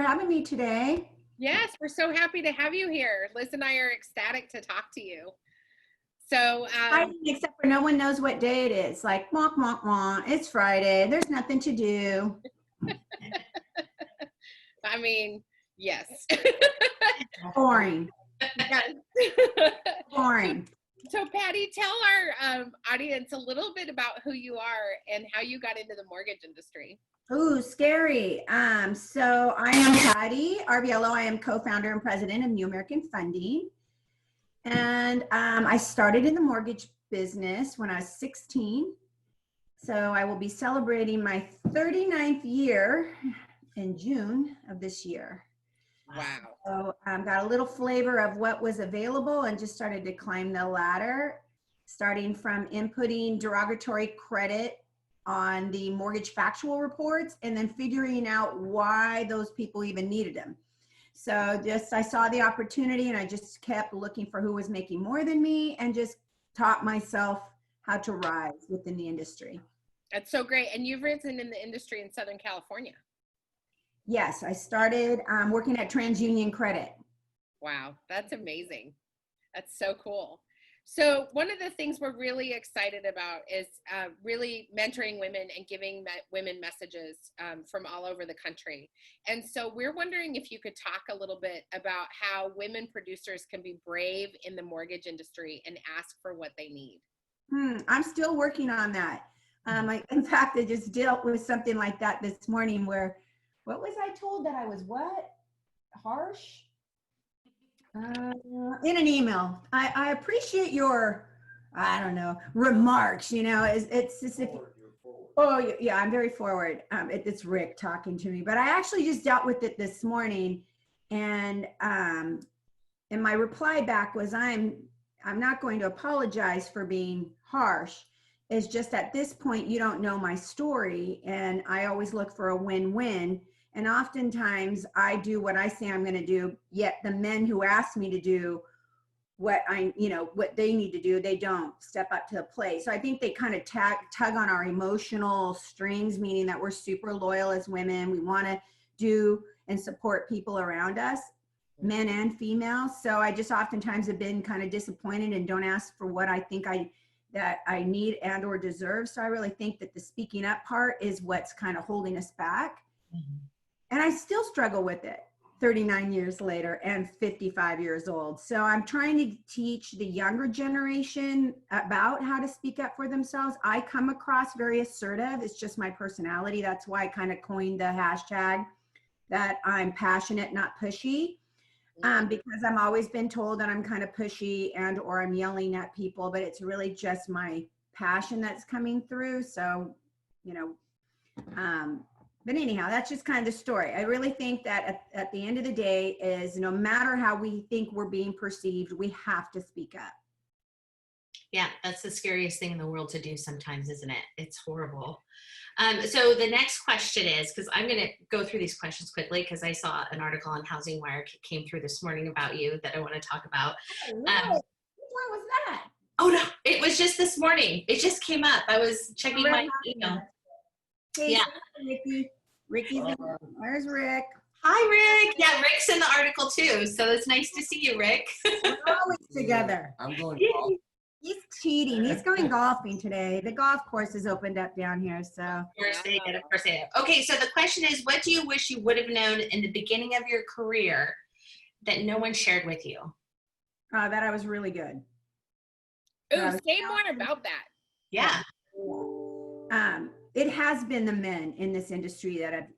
having me today. Yes, we're so happy to have you here. Liz and I are ecstatic to talk to you. So, Except for no one knows what day it is. Like, wonk, wonk, wonk. It's Friday. There's nothing to do. I mean, yes. Boring. Yes. Boring. So, Patty, tell our audience a little bit about who you are and how you got into the mortgage industry. Ooh, scary. So I am Patty Arvielo. I am co-founder and president of New American Funding. And I started in the mortgage business when I was 16. So I will be celebrating my 39th year in June of this year. Wow. So got a little flavor of what was available and just started to climb the ladder, starting from inputting derogatory credit on the mortgage factual reports and then figuring out why those people even needed them. So I saw the opportunity and I just kept looking for who was making more than me and just taught myself how to rise within the industry. That's so great. And you've risen in the industry in Southern California. Yes, I started working at TransUnion Credit. Wow, that's amazing. That's so cool. So one of the things we're really excited about is really mentoring women and giving women messages from all over the country. And so we're wondering if you could talk a little bit about how women producers can be brave in the mortgage industry and ask for what they need. I'm still working on that. In fact, I just dealt with something like that this morning where, what was I told that I was what? Harsh? In an email. I appreciate your, I don't know, remarks, you know, it's as if, oh yeah, I'm very forward. It's Rick talking to me, but I actually just dealt with it this morning. And my reply back was, I'm not going to apologize for being harsh. It's just at this point, you don't know my story. And I always look for a win-win. And oftentimes I do what I say I'm going to do, yet the men who ask me to do what what they need to do, they don't step up to the plate. So I think they kind of tug on our emotional strings, meaning that we're super loyal as women. We want to do and support people around us, men and females. So I just oftentimes have been kind of disappointed and don't ask for what I think that I need and or deserve. So I really think that the speaking up part is what's kind of holding us back. Mm-hmm. And I still struggle with it 39 years later and 55 years old. So I'm trying to teach the younger generation about how to speak up for themselves. I come across very assertive. It's just my personality. That's why I kind of coined the hashtag that I'm passionate, not pushy. Because I'm always been told that I'm kind of pushy and or I'm yelling at people, but it's really just my passion that's coming through. So, but anyhow, that's just kind of the story. I really think that at the end of the day is no matter how we think we're being perceived, we have to speak up. Yeah, that's the scariest thing in the world to do sometimes, isn't it? It's horrible. So the next question is, because I'm going to go through these questions quickly because I saw an article on Housing Wire came through this morning about you that I want to talk about. Oh, really? What was that? Oh, no, it was just this morning. It just came up. I was checking my email. Hey, yeah. Ricky. Ricky's where's Rick? Hi, Rick. Yeah, Rick's in the article too. So it's nice to see you, Rick. We're always together. I'm going golf. He's cheating. He's going golfing today. The golf course is opened up down here. So of course they did. Okay, so the question is, what do you wish you would have known in the beginning of your career that no one shared with you? That I was really good. Ooh, say more about that. Yeah. It has been the men in this industry that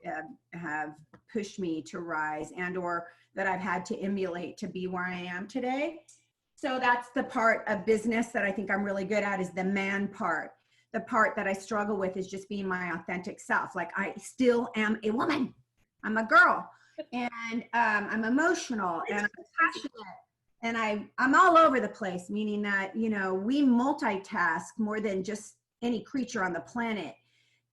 have pushed me to rise and or that I've had to emulate to be where I am today. So that's the part of business that I think I'm really good at is the man part. The part that I struggle with is just being my authentic self. Like I still am a woman. I'm a girl and I'm emotional and I'm passionate and I'm all over the place, meaning that, we multitask more than just any creature on the planet.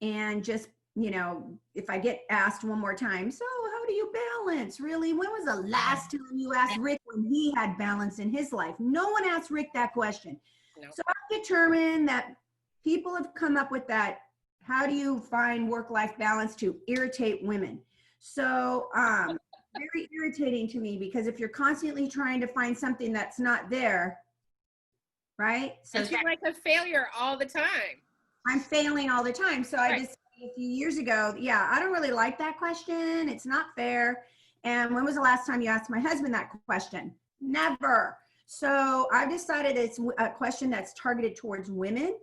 And just, if I get asked one more time, so how do you balance? Really? When was the last time you asked Rick when he had balance in his life? No one asked Rick that question. No. So I've determined that people have come up with that. How do you find work-life balance to irritate women? So very irritating to me because if you're constantly trying to find something that's not there, right? So I feel like a failure all the time. I'm failing all the time. So I Right. just, a few years ago, yeah, I don't really like that question. It's not fair. And when was the last time you asked my husband that question? Never. So I've decided it's a question that's targeted towards women.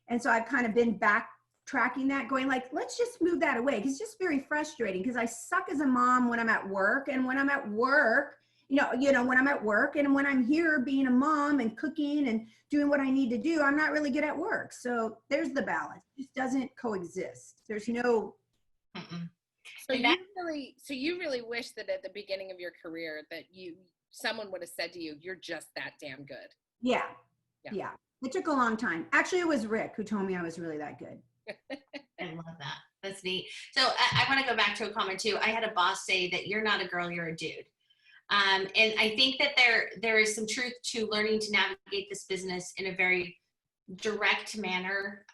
And so I've kind of been backtracking that, going like, let's just move that away. Because it's just very frustrating because I suck as a mom when I'm at work. And when I'm at work, when I'm at work and when I'm here being a mom and cooking and doing what I need to do, I'm not really good at work. So there's the balance. It just doesn't coexist. There's no. Mm-mm. So you really wish that at the beginning of your career that someone would have said to you, "You're just that damn good." Yeah. It took a long time. Actually, it was Rick who told me I was really that good. I love that. That's neat. So I want to go back to a comment too. I had a boss say that you're not a girl, you're a dude. And I think that there is some truth to learning to navigate this business in a very direct manner,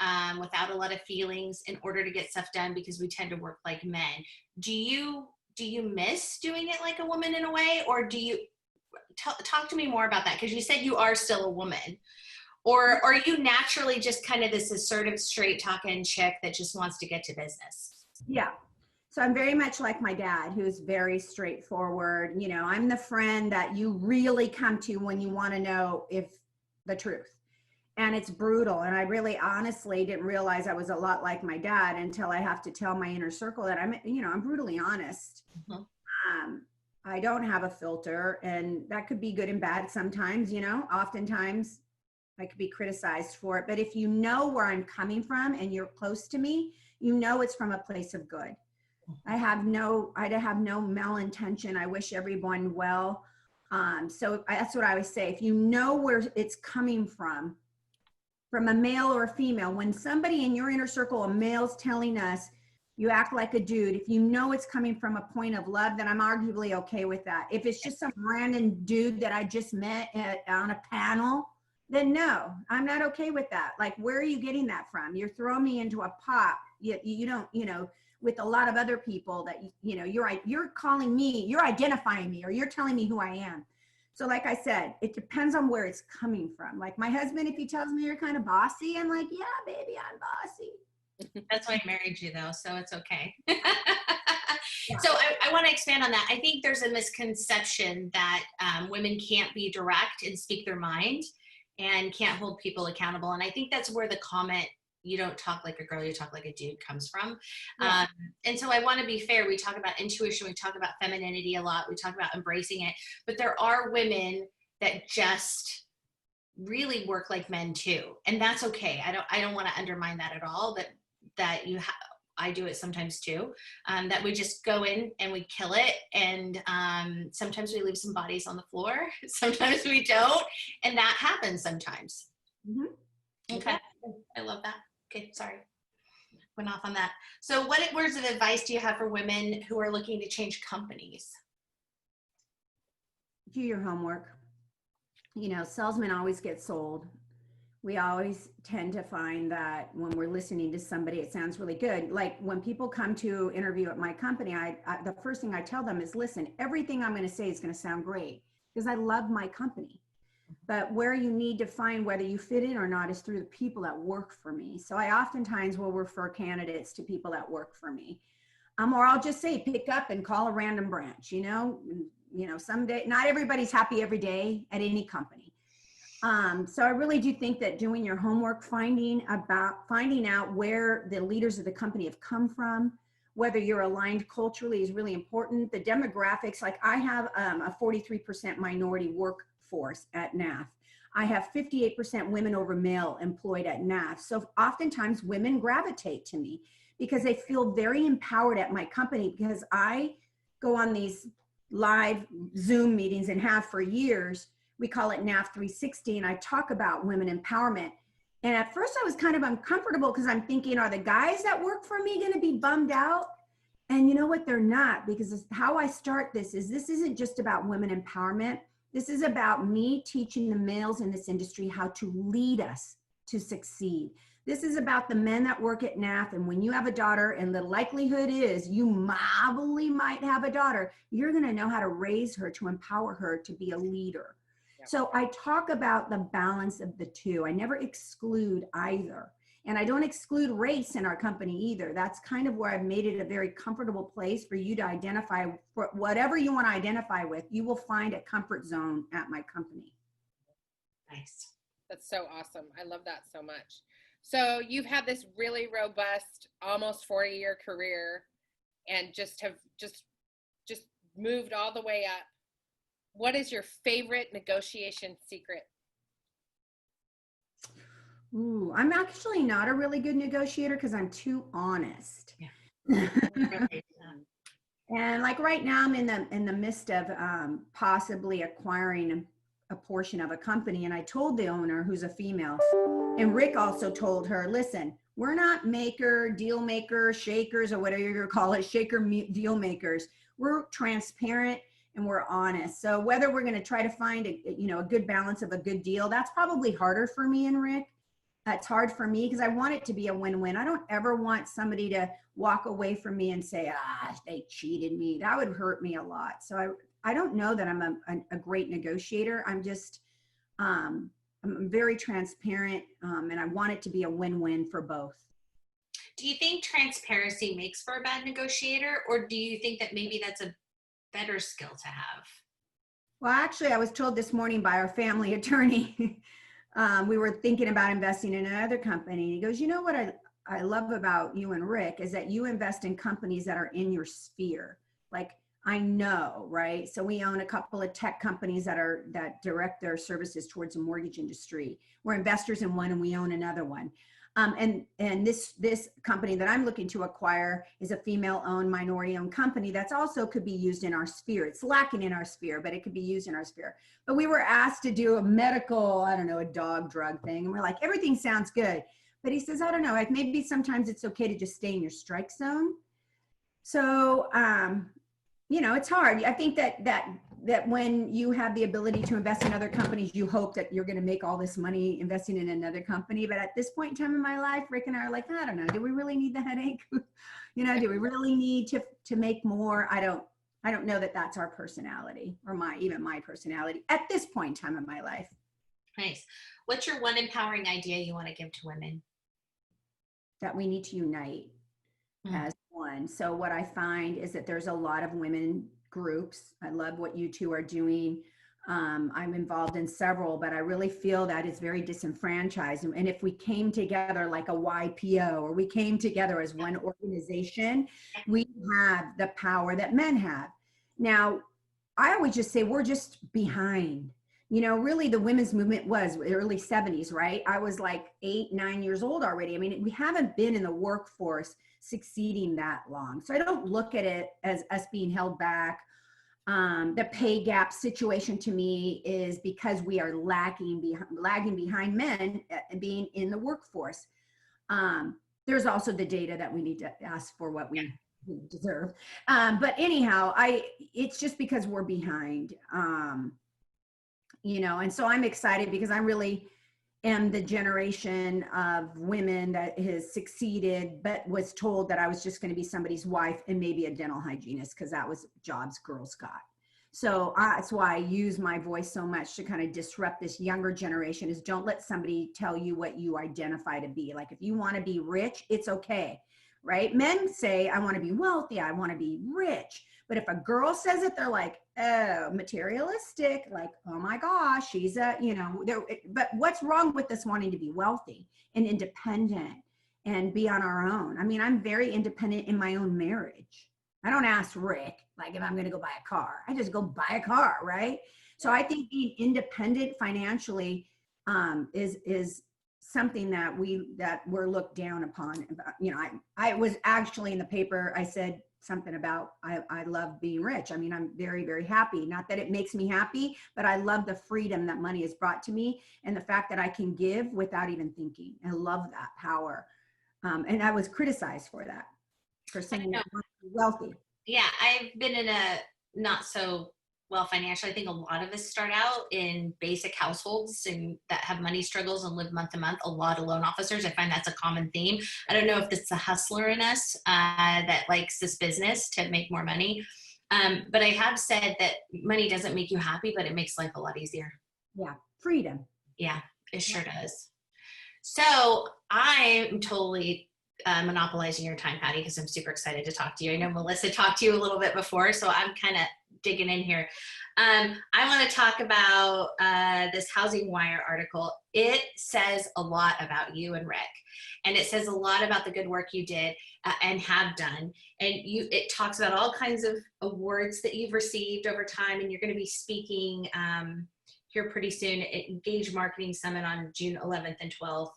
without a lot of feelings, in order to get stuff done, because we tend to work like men. Do you miss doing it like a woman in a way, or do you talk to me more about that? Because you said you are still a woman, or are you naturally just kind of this assertive, straight talking chick that just wants to get to business? Yeah. So I'm very much like my dad, who's very straightforward. I'm the friend that you really come to when you want to know if the truth. And it's brutal. And I really honestly didn't realize I was a lot like my dad until I have to tell my inner circle that I'm brutally honest. Mm-hmm. I don't have a filter, and that could be good and bad sometimes. Oftentimes I could be criticized for it. But if you know where I'm coming from and you're close to me, it's from a place of good. I have no malintention. I wish everyone well. So that's what I always say. If you know where it's coming from a male or a female, when somebody in your inner circle, a male's telling us you act like a dude, if you know it's coming from a point of love, then I'm arguably okay with that. If it's just some random dude that I just met on a panel, then no, I'm not okay with that. Like, where are you getting that from? You're throwing me into a pot. You don't, with a lot of other people that, you're calling me, you're identifying me, or you're telling me who I am. So like I said, it depends on where it's coming from. Like my husband, if he tells me you're kind of bossy, I'm like, yeah, baby, I'm bossy. That's why I married you though, so it's okay. Yeah. So I want to expand on that. I think there's a misconception that women can't be direct and speak their mind and can't hold people accountable. And I think that's where the comment, "You don't talk like a girl, you talk like a dude," comes from. Yeah. And so I want to be fair. We talk about intuition, we talk about femininity a lot, we talk about embracing it, but there are women that just really work like men too, and that's okay. I don't want to undermine that at all. That you I do it sometimes too. That we just go in and we kill it, and sometimes we leave some bodies on the floor. Sometimes we don't, and that happens sometimes. Mm-hmm. Okay, I love that. Okay, sorry, went off on that. So what words of advice do you have for women who are looking to change companies? Do your homework. Salesmen always get sold. We always tend to find that when we're listening to somebody, it sounds really good. Like when people come to interview at my company, the first thing I tell them is, listen, everything I'm going to say is going to sound great because I love my company. But where you need to find whether you fit in or not is through the people that work for me. So I oftentimes will refer candidates to people that work for me. Or I'll just say, pick up and call a random branch, someday, not everybody's happy every day at any company. So I really do think that doing your homework, finding out where the leaders of the company have come from, whether you're aligned culturally is really important. The demographics, like I have a 43% minority workforce at NAF. I have 58% women over male employed at NAF. So oftentimes women gravitate to me because they feel very empowered at my company, because I go on these live Zoom meetings and have for years. We call it NAF 360, and I talk about women empowerment. And at first I was kind of uncomfortable because I'm thinking, are the guys that work for me going to be bummed out? And you know what? They're not, because how I start this isn't just about women empowerment. This is about me teaching the males in this industry how to lead us to succeed. This is about the men that work at NAF. And when you have a daughter, and the likelihood is you probably might have a daughter, you're going to know how to raise her, to empower her to be a leader. Yep. So I talk about the balance of the two. I never exclude either. And I don't exclude race in our company either. That's kind of where I've made it a very comfortable place for you to identify for whatever you want to identify with. You will find a comfort zone at my company. Nice. That's so awesome. I love that so much. So you've had this really robust, almost 40-year career, and just have just moved all the way up. What is your favorite negotiation secret? Ooh, I'm actually not a really good negotiator because I'm too honest. Yeah. And like right now, I'm in the midst of possibly acquiring a portion of a company, and I told the owner, who's a female, and Rick also told her, listen, we're not maker, deal maker, shakers, or whatever you call it, deal makers. We're transparent and we're honest. So whether we're going to try to find a good balance of a good deal, that's probably harder for me and Rick. It's hard for me because I want it to be a win-win. I don't ever want somebody to walk away from me and say, they cheated me. That would hurt me a lot. So I don't know that I'm a great negotiator. I'm just, I'm very transparent, and I want it to be a win-win for both. Do you think transparency makes for a bad negotiator, or do you think that maybe that's a better skill to have? Well, actually, I was told this morning by our family attorney, we were thinking about investing in another company. He goes, you know what I love about you and Rick is that you invest in companies that are in your sphere. Like, I know, right? So we own a couple of tech companies that direct their services towards the mortgage industry. We're investors in one and we own another one. And this company that I'm looking to acquire is a female-owned, minority-owned company that's also could be used in our sphere. It's lacking in our sphere, but it could be used in our sphere. But we were asked to do a medical, a dog drug thing. And we're like, everything sounds good. But he says, I don't know, like maybe sometimes it's okay to just stay in your strike zone. So, it's hard. I think that when you have the ability to invest in other companies, you hope that you're going to make all this money investing in another company. But at this point in time in my life, Rick and I are like, I don't know, do we really need the headache? Do we really need to make more? I don't know that that's our personality or even my personality at this point in time in my life. Nice. What's your one empowering idea you want to give to women? That we need to unite as one. So what I find is that there's a lot of women groups. I love what you two are doing. I'm involved in several, but I really feel that it's very disenfranchised. And if we came together like a YPO, or we came together as one organization, we have the power that men have. Now, I always just say we're just behind. Really the women's movement was early 70s, right? I was like 8, 9 years old already. I mean, we haven't been in the workforce succeeding that long. So I don't look at it as us being held back. The pay gap situation to me is because we are lagging behind men being in the workforce. There's also the data that we need to ask for what we deserve. But anyhow, it's just because we're behind. And so I'm excited because I really am the generation of women that has succeeded, but was told that I was just going to be somebody's wife and maybe a dental hygienist because that was jobs girls got. So that's why I use my voice so much to kind of disrupt this younger generation is don't let somebody tell you what you identify to be. Like if you want to be rich, it's okay, right? Men say, I want to be wealthy, I want to be rich. But if a girl says it, they're like, oh, materialistic, like, oh my gosh, she's but what's wrong with us wanting to be wealthy and independent and be on our own? I mean, I'm very independent in my own marriage. I don't ask Rick, like if I'm going to go buy a car, I just go buy a car, right? So I think being independent financially is something that we're looked down upon. I was actually in the paper, I said something about I love being rich. I mean, I'm very, very happy. Not that it makes me happy, but I love the freedom that money has brought to me and the fact that I can give without even thinking. I love that power. And I was criticized for that, for saying that I'm wealthy. Yeah, I've been in a not so well financially. I think a lot of us start out in basic households and that have money struggles and live month to month. A lot of loan officers, I find that's a common theme. I don't know if it's the hustler in us that likes this business to make more money. But I have said that money doesn't make you happy, but it makes life a lot easier. Yeah, freedom. Yeah, it sure does. So I'm totally monopolizing your time, Patty, because I'm super excited to talk to you. I know Melissa talked to you a little bit before, so I'm kind of digging in here. I want to talk about this Housing Wire article. It says a lot about you and Rick, and it says a lot about the good work you did and have done. And it talks about all kinds of awards that you've received over time, and you're going to be speaking here pretty soon at Engage Marketing Summit on June 11th and 12th.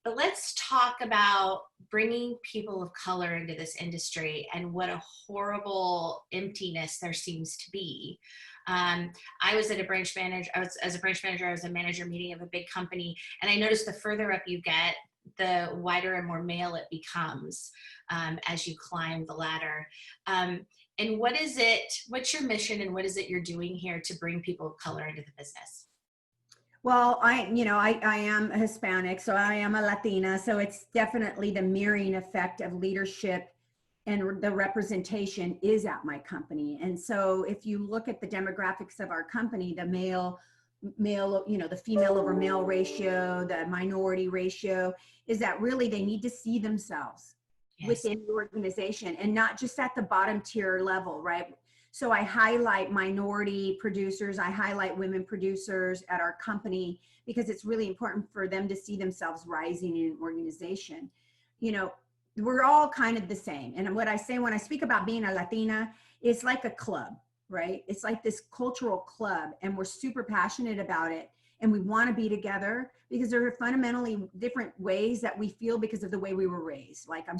But let's talk about bringing people of color into this industry and what a horrible emptiness there seems to be. I was at a branch manager, I was a manager meeting of a big company, and I noticed the further up you get, the wider and more male it becomes as you climb the ladder. And what's your mission and what is it you're doing here to bring people of color into the business? Well, I am a Hispanic, so I am a Latina. So it's definitely the mirroring effect of leadership and the representation is at my company. And so if you look at the demographics of our company, the the female over male ratio, the minority ratio, is that really they need to see themselves within the organization and not just at the bottom tier level, right? So I highlight minority producers, I highlight women producers at our company because it's really important for them to see themselves rising in an organization. We're all kind of the same. And what I say when I speak about being a Latina, it's like a club, right? It's like this cultural club, and we're super passionate about it. And we want to be together because there are fundamentally different ways that we feel because of the way we were raised. Like I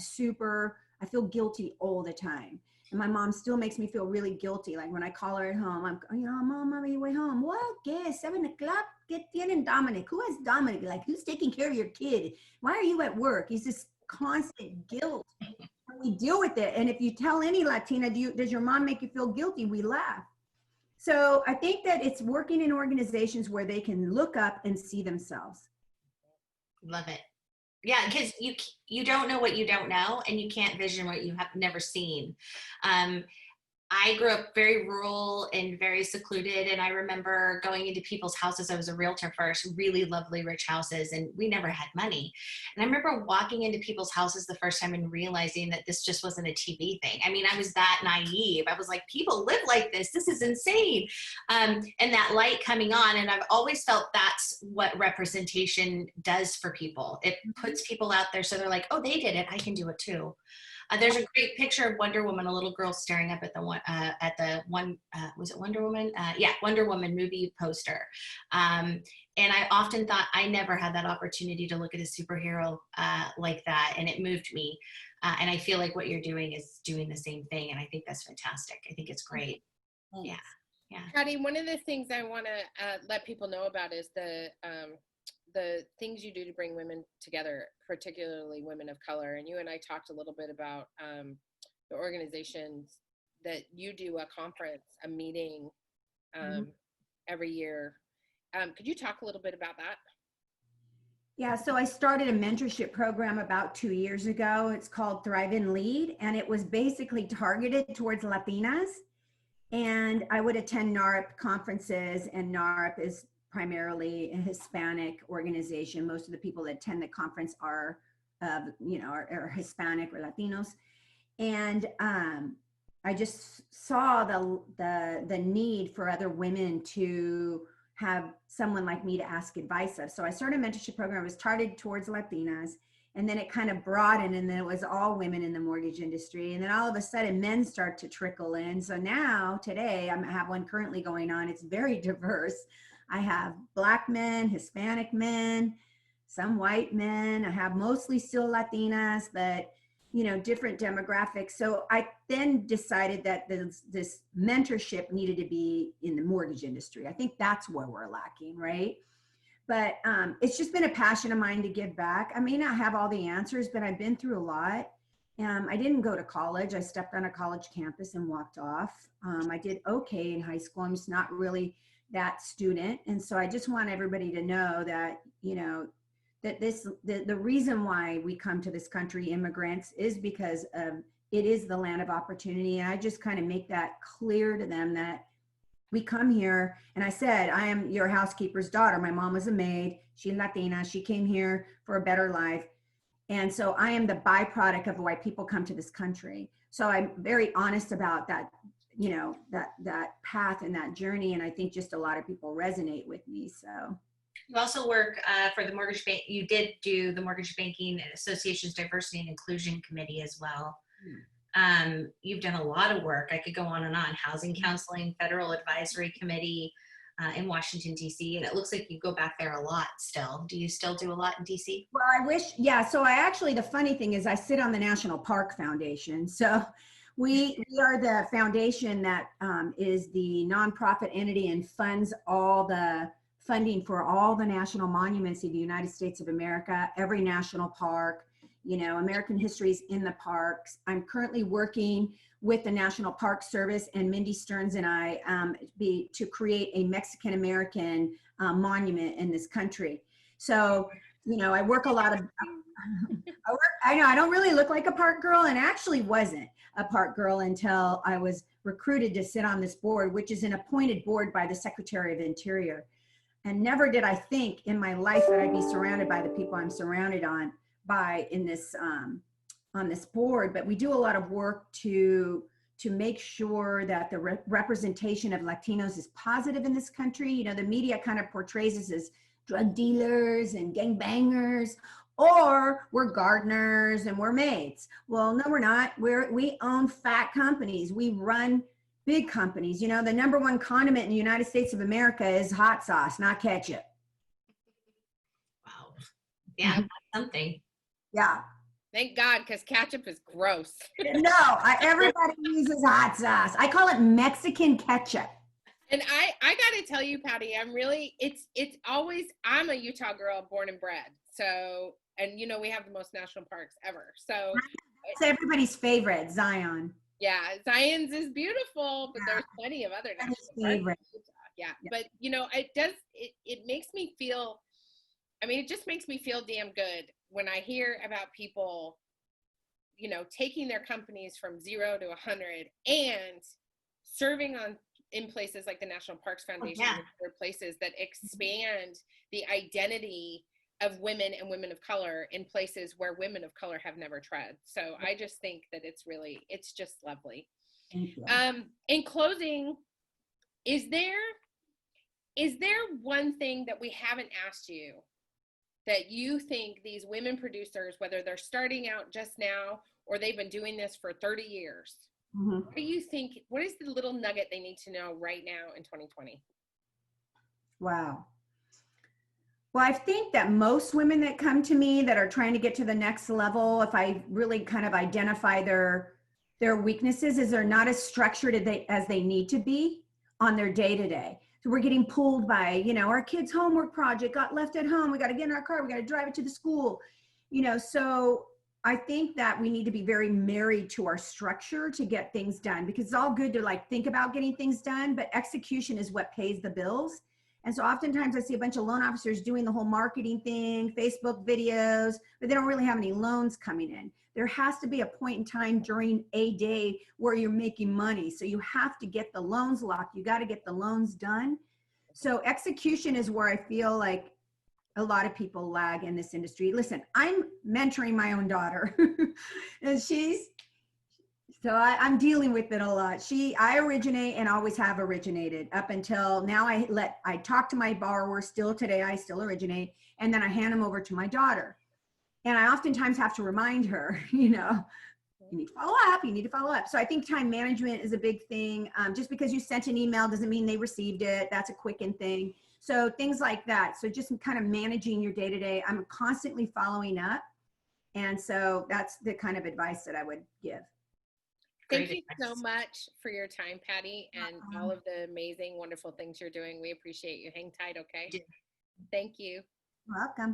feel guilty all the time. And my mom still makes me feel really guilty. Like when I call her at home, Mom, on your way home. What? ¿Qué? 7 o'clock? ¿Qué tienen Dominic? Who has Dominic? Like, who's taking care of your kid? Why are you at work? It's this constant guilt. And we deal with it. And if you tell any Latina, does your mom make you feel guilty? We laugh. So I think that it's working in organizations where they can look up and see themselves. Love it. Yeah, because you don't know what you don't know, and you can't vision what you have never seen. I grew up very rural and very secluded, and I remember going into people's houses. I was a realtor first, really lovely, rich houses, and we never had money. And I remember walking into people's houses the first time and realizing that this just wasn't a TV thing. I mean, I was that naive. I was like, people live like this. This is insane. And that light coming on, and I've always felt that's what representation does for people. It puts people out there so they're like, oh, they did it. I can do it too. There's a great picture of Wonder Woman, a little girl staring up at was it Wonder Woman? Yeah, Wonder Woman movie poster. And I often thought I never had that opportunity to look at a superhero like that, and it moved me. And I feel like what you're doing is doing the same thing, and I think that's fantastic. I think it's great. Yeah. Patty, one of the things I want to let people know about is the things you do to bring women together, particularly women of color. And you and I talked a little bit about the organizations that you do a conference, a meeting every year. Could you talk a little bit about that? Yeah, so I started a mentorship program about 2 years ago. It's called Thrive and Lead, and it was basically targeted towards Latinas. And I would attend NARP conferences, and NARP is primarily a Hispanic organization. Most of the people that attend the conference are Hispanic or Latinos. And I just saw the need for other women to have someone like me to ask advice of. So I started a mentorship program. It was targeted towards Latinas, and then it kind of broadened, and then it was all women in the mortgage industry. And then all of a sudden men start to trickle in. So now today I have one currently going on. It's very diverse. I have Black men, Hispanic men, some white men. I have mostly still Latinas, but different demographics. So I then decided that this mentorship needed to be in the mortgage industry. I think that's where we're lacking, right? But it's just been a passion of mine to give back. I may not have all the answers, but I've been through a lot. I didn't go to college. I stepped on a college campus and walked off. I did okay in high school. I'm just not really that student. And so I just want everybody to know that, that the reason why we come to this country, immigrants, is because it is the land of opportunity. And I just kind of make that clear to them that we come here. And I said, I am your housekeeper's daughter. My mom was a maid. She's Latina. She came here for a better life. And so I am the byproduct of why people come to this country. So I'm very honest about that, that path and that journey. And I think just a lot of people resonate with me. So you also work for the mortgage bank. You did do the Mortgage Banking Association's Diversity and Inclusion Committee as well. You've done a lot of work. I could go on and on. Housing counseling, Federal Advisory Committee in Washington, D.C. And it looks like you go back there a lot still. Do you still do a lot in D.C.? Well, I wish, yeah. So the funny thing is I sit on the National Park Foundation. So we are the foundation that is the nonprofit entity and funds all the funding for all the national monuments of the United States of America, every national park, American history is in the parks. I'm currently working with the National Park Service and Mindy Stearns and I to create a Mexican-American monument in this country. So, I work a lot of, I know I don't really look like a park girl, and actually wasn't a park girl until I was recruited to sit on this board, which is an appointed board by the Secretary of Interior. And never did I think in my life that I'd be surrounded by the people I'm surrounded by in this on this board. But we do a lot of work to make sure that the representation of Latinos is positive in this country. The media kind of portrays us as drug dealers and gangbangers, or we're gardeners and we're maids. Well, no, we're not. We own fat companies. We run big companies. The number one condiment in the United States of America is hot sauce, not ketchup. Wow. Yeah, something. Yeah. Thank God, because ketchup is gross. No, everybody uses hot sauce. I call it Mexican ketchup. And I got to tell you, Patty, it's always, I'm a Utah girl born and bred. So, and we have the most national parks ever. So it's everybody's favorite, Zion. Yeah, Zion's is beautiful, but there's plenty of other national parks. Yeah, but it makes me feel, it just makes me feel damn good when I hear about people, taking their companies from 0 to 100 and serving in places like the National Parks Foundation, and other places that expand the identity of women and women of color in places where women of color have never tread. So I just think that it's just lovely. In closing, is there one thing that we haven't asked you that you think these women producers, whether they're starting out just now or they've been doing this for 30 years, what do you think, what is the little nugget they need to know right now in 2020? Wow. Well, I think that most women that come to me that are trying to get to the next level, if I really kind of identify their weaknesses, is they're not as structured as they need to be on their day-to-day. So we're getting pulled by, our kid's homework project got left at home. We got to get in our car. We got to drive it to the school, so I think that we need to be very married to our structure to get things done, because it's all good to think about getting things done, but execution is what pays the bills. And so oftentimes I see a bunch of loan officers doing the whole marketing thing, Facebook videos, but they don't really have any loans coming in. There has to be a point in time during a day where you're making money. So you have to get the loans locked. You got to get the loans done. So execution is where I feel like a lot of people lag in this industry. Listen, I'm mentoring my own daughter and I'm dealing with it a lot. I originate and always have originated up until now. I talk to my borrower still today. I still originate, and then I hand them over to my daughter. And I oftentimes have to remind her, you need to follow up. You need to follow up. So I think time management is a big thing. Just because you sent an email doesn't mean they received it. That's a quicken thing. So things like that. So just kind of managing your day-to-day. I'm constantly following up. And so that's the kind of advice that I would give. Thank you so much for your time, Patty, and all of the amazing, wonderful things you're doing. We appreciate you. Hang tight, okay? Thank you. Welcome.